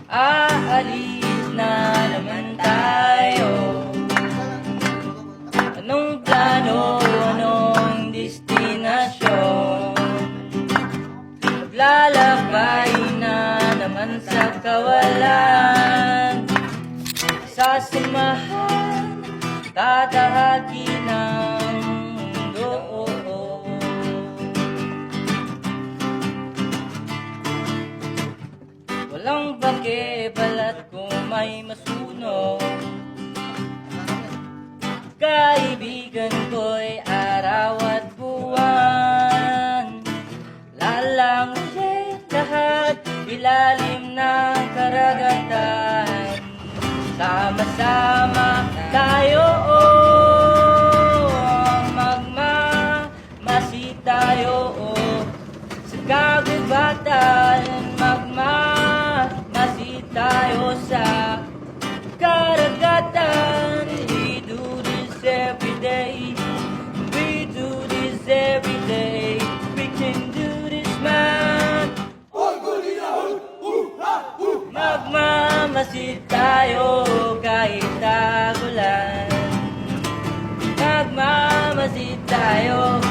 Aalis na naman tayo. Anong plano, anong destinasyon? Maglalakbay na naman sa kawalan. Sasamahan, tatahaki ng mundo. Walang pake balat kung may masunog. Kaibigan ko'y araw at buwan. Lalangoy lahat ilalim ng karagatan. Sama-sama tayo, magmamasid tayo sa kagubatan. Magmamasid tayo sa karagatan. We do this every day. We do this every day. We can do this, man. Magmamasid tayo kahit tagulan. Magmamasid tayo